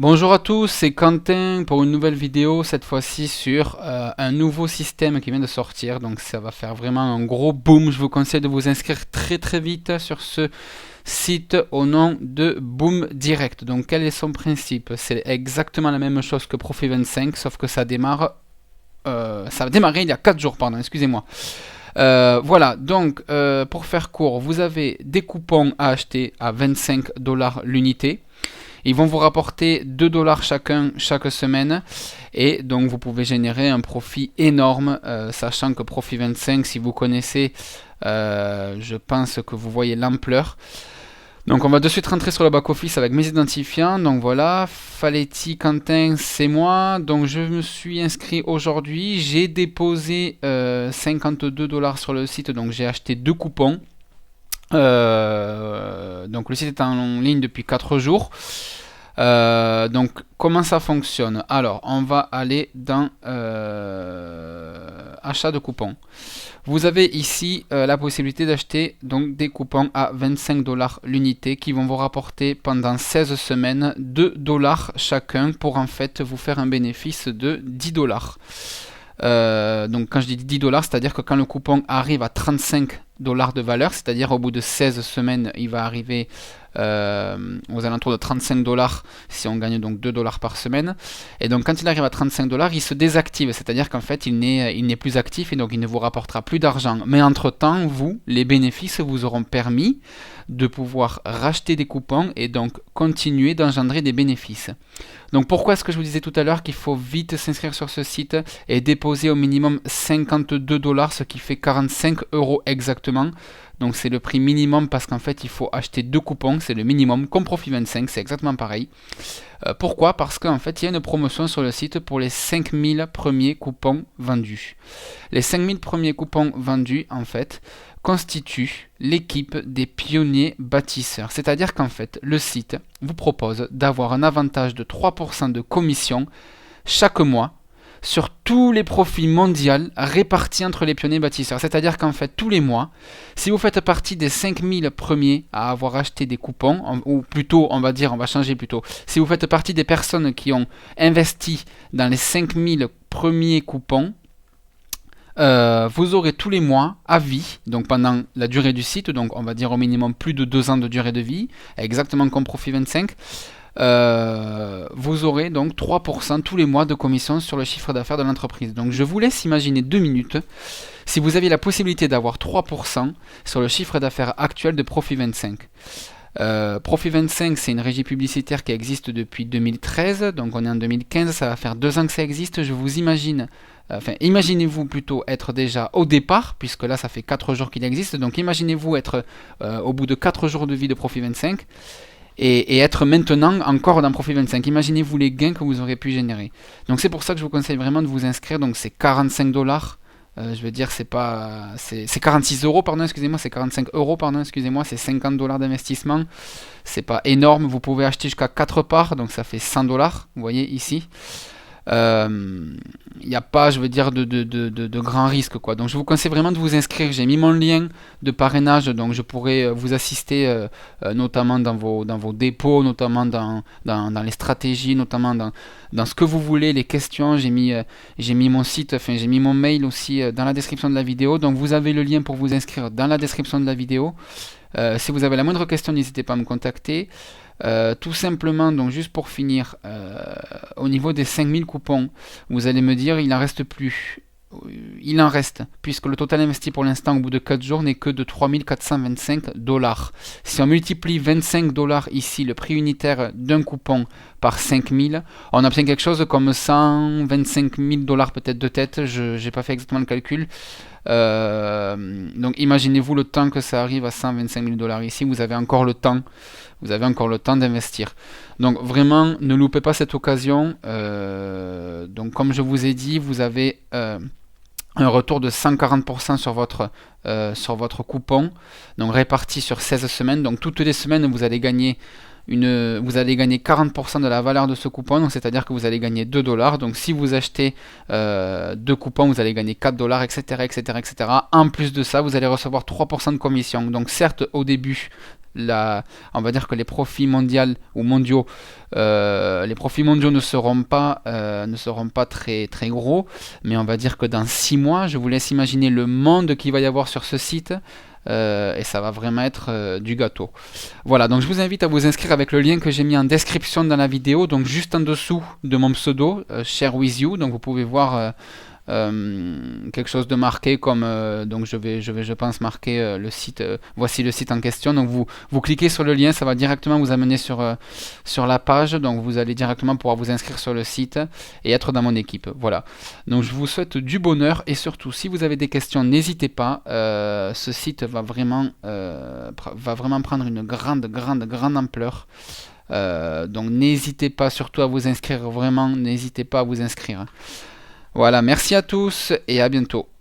Bonjour à tous, c'est Quentin pour une nouvelle vidéo, cette fois-ci sur un nouveau système qui vient de sortir. Donc ça va faire vraiment un gros boom. Je vous conseille de vous inscrire très vite sur ce site au nom de Boom Direct. Donc quel est son principe? C'est exactement la même chose que Profit25, sauf que ça démarre, ça a démarré il y a 4 jours, pardon, excusez-moi. Voilà, donc pour faire court, vous avez des coupons à acheter à 25$ l'unité. Ils vont vous rapporter 2$ chacun chaque semaine et donc vous pouvez générer un profit énorme, sachant que Profit25, si vous connaissez, je pense que vous voyez l'ampleur. Donc on va de suite rentrer sur le back-office avec mes identifiants. Donc voilà, Faletti Quentin, c'est moi. Donc je me suis inscrit aujourd'hui. J'ai déposé 52$ sur le site, donc j'ai acheté 2 coupons. Donc le site est en ligne depuis 4 jours. Donc comment ça fonctionne? Alors on va aller dans achat de coupons. Vous avez ici la possibilité d'acheter donc des coupons à 25$ l'unité qui vont vous rapporter pendant 16 semaines 2$ chacun pour en fait vous faire un bénéfice de 10$. Donc quand je dis 10$, c'est-à-dire que quand le coupon arrive à 35$ de valeur, c'est-à-dire au bout de 16 semaines, il va arriver aux alentours de 35$ si on gagne donc 2$ par semaine. Et donc quand il arrive à 35$, il se désactive, c'est-à-dire qu'en fait il n'est plus actif et donc il ne vous rapportera plus d'argent. Mais entre-temps, vous, les bénéfices vous auront permis de pouvoir racheter des coupons et donc continuer d'engendrer des bénéfices. Donc pourquoi est-ce que je vous disais tout à l'heure qu'il faut vite s'inscrire sur ce site et déposer au minimum 52$, ce qui fait 45€ exactement. Donc c'est le prix minimum parce qu'en fait il faut acheter 2 coupons, c'est le minimum, comme Profit25, c'est exactement pareil. Pourquoi? Parce qu'en fait il y a une promotion sur le site pour les 5000 premiers coupons vendus. Les 5000 premiers coupons vendus en fait constituent l'équipe des pionniers bâtisseurs. C'est-à-dire qu'en fait le site vous propose d'avoir un avantage de 3% de commission chaque mois sur tous les profits mondiaux répartis entre les pionniers bâtisseurs. C'est-à-dire qu'en fait, tous les mois, si vous faites partie des 5000 premiers à avoir acheté des coupons, ou plutôt, on va changer plutôt, si vous faites partie des personnes qui ont investi dans les 5000 premiers coupons, vous aurez tous les mois à vie, donc pendant la durée du site, donc on va dire au minimum plus de 2 ans de durée de vie, exactement comme Profit25, vous aurez donc 3% tous les mois de commission sur le chiffre d'affaires de l'entreprise. Donc je vous laisse imaginer 2 minutes si vous aviez la possibilité d'avoir 3% sur le chiffre d'affaires actuel de Profit25. Profit25, c'est une régie publicitaire qui existe depuis 2013, donc on est en 2015, ça va faire 2 ans que ça existe. Je vous imagine, imaginez-vous plutôt être déjà au départ, puisque là ça fait 4 jours qu'il existe, donc imaginez-vous être au bout de 4 jours de vie de Profit25. Et être maintenant encore dans Profit25. Imaginez-vous les gains que vous aurez pu générer. Donc c'est pour ça que je vous conseille vraiment de vous inscrire. Donc c'est 45$. Je veux dire, c'est 46€, pardon, excusez-moi, c'est 45€, pardon, excusez-moi, c'est 50$ d'investissement. C'est pas énorme. Vous pouvez acheter jusqu'à 4 parts, donc ça fait 100$. Vous voyez ici. Il n'y a pas, je veux dire, de grands risques, quoi. Donc je vous conseille vraiment de vous inscrire. J'ai mis mon lien de parrainage, donc je pourrais vous assister notamment dans vos dépôts, notamment dans les stratégies, notamment dans ce que vous voulez, les questions. J'ai mis mon site, enfin j'ai mis mon mail aussi dans la description de la vidéo. Donc vous avez le lien pour vous inscrire dans la description de la vidéo. Si vous avez la moindre question, n'hésitez pas à me contacter. Tout simplement, donc juste pour finir, au niveau des 5000 coupons, vous allez me dire il en reste plus. Il en reste, puisque le total investi pour l'instant au bout de 4 jours n'est que de 3425$. Si on multiplie 25$ ici, le prix unitaire d'un coupon, par 5000, on obtient quelque chose comme 125 000$ peut-être de tête, je n'ai pas fait exactement le calcul. Donc imaginez-vous le temps que ça arrive à 125 000$ ici, vous avez encore le temps. Vous avez encore le temps d'investir. Donc vraiment, ne loupez pas cette occasion. Donc comme je vous ai dit, vous avez un retour de 140% sur votre coupon, donc réparti sur 16 semaines. Donc toutes les semaines, vous allez gagner 40% de la valeur de ce coupon, donc c'est-à-dire que vous allez gagner 2$. Donc si vous achetez 2 coupons, vous allez gagner 4$, etc., etc., etc. En plus de ça, vous allez recevoir 3% de commission. Donc certes, au début, on va dire que les profits mondiaux ou mondiaux, les profits mondiaux ne seront pas très, très gros, mais on va dire que dans 6 mois, je vous laisse imaginer le monde qu'il va y avoir sur ce site. Et ça va vraiment être du gâteau. Voilà, donc je vous invite à vous inscrire avec le lien que j'ai mis en description dans la vidéo, donc juste en dessous de mon pseudo, Share With You. Donc vous pouvez voir quelque chose de marqué comme donc je pense marquer le site, voici le site en question. Donc vous cliquez sur le lien, ça va directement vous amener sur la page, donc vous allez directement pouvoir vous inscrire sur le site et être dans mon équipe. Voilà, donc je vous souhaite du bonheur, et surtout si vous avez des questions, n'hésitez pas. Ce site va vraiment prendre une grande ampleur. Donc n'hésitez pas surtout à vous inscrire, vraiment n'hésitez pas à vous inscrire. Voilà, merci à tous et à bientôt.